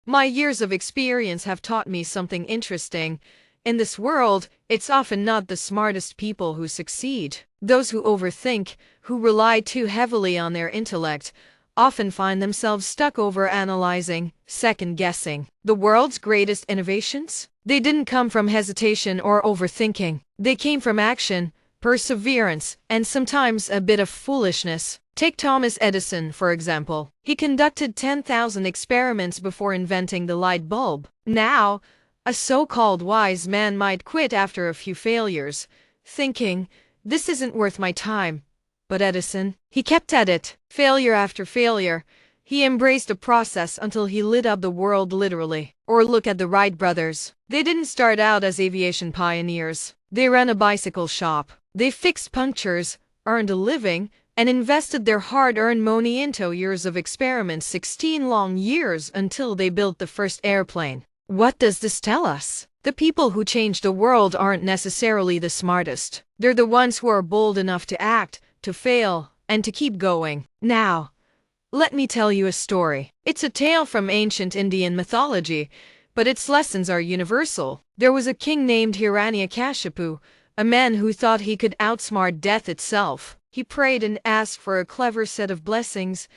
My years of experience have taught me something interesting. In this world, it's often not the smartest people who succeed. Those who overthink, who rely too heavily on their intellect, often find themselves stuck over-analyzing, second-guessing. The world's greatest innovations? They didn't come from hesitation or overthinking. They came from action, perseverance, and sometimes a bit of foolishness. Take Thomas Edison, for example. He conducted 10,000 experiments before inventing the light bulb. Now, a so-called wise man might quit after a few failures, thinking, "This isn't worth my time." But Edison, he kept at it, failure after failure. He embraced the process until he lit up the world literally. Or look at the Wright brothers. They didn't start out as aviation pioneers. They ran a bicycle shop. They fixed punctures, earned a living, and invested their hard-earned money into years of experiments, 16 long years, until they built the first airplane. What does this tell us? The people who change the world aren't necessarily the smartest. They're the ones who are bold enough to act, to fail, and to keep going. Now, let me tell you a story. It's a tale from ancient Indian mythology, but its lessons are universal. There was a king named Hiranyakashipu, a man who thought he could outsmart death itself. He prayed and asked for a clever set of blessings,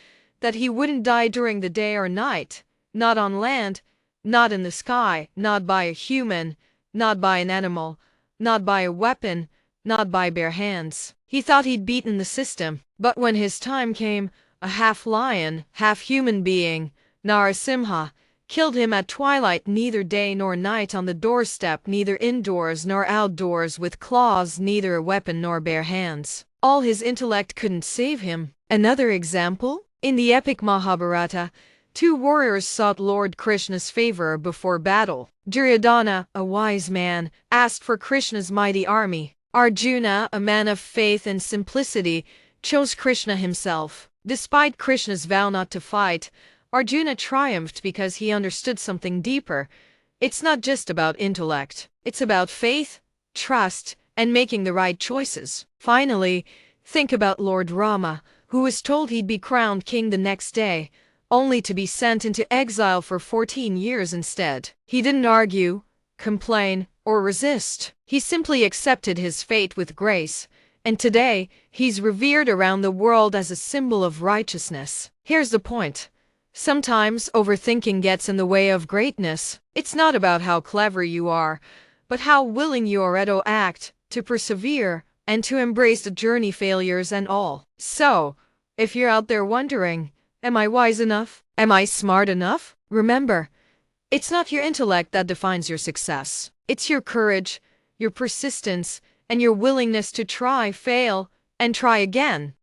that he wouldn't die during the day or night, not on land, not in the sky, not by a human, not by an animal, not by a weapon, not by bare hands. He thought he'd beaten the system, but when his time came, a half-lion, half-human being, Narasimha, killed him at twilight, neither day nor night, on the doorstep, neither indoors nor outdoors, with claws, neither a weapon nor bare hands. All his intellect couldn't save him. Another example? In the epic Mahabharata, two warriors sought Lord Krishna's favor before battle. Duryodhana, a wise man, asked for Krishna's mighty army. Arjuna, a man of faith and simplicity, chose Krishna himself. Despite Krishna's vow not to fight, Arjuna triumphed because he understood something deeper. It's not just about intellect. It's about faith, trust, and making the right choices. Finally, think about Lord Rama, who was told he'd be crowned king the next day, only to be sent into exile for 14 years instead. He didn't argue, complain, or resist. He simply accepted his fate with grace, and today, he's revered around the world as a symbol of righteousness. Here's the point. Sometimes overthinking gets in the way of greatness. It's not about how clever you are, but how willing you are to act, to persevere, and to embrace the journey, failures and all. So, if you're out there wondering, am I wise enough? Am I smart enough? Remember, it's not your intellect that defines your success. It's your courage, your persistence, and your willingness to try, fail, and try again.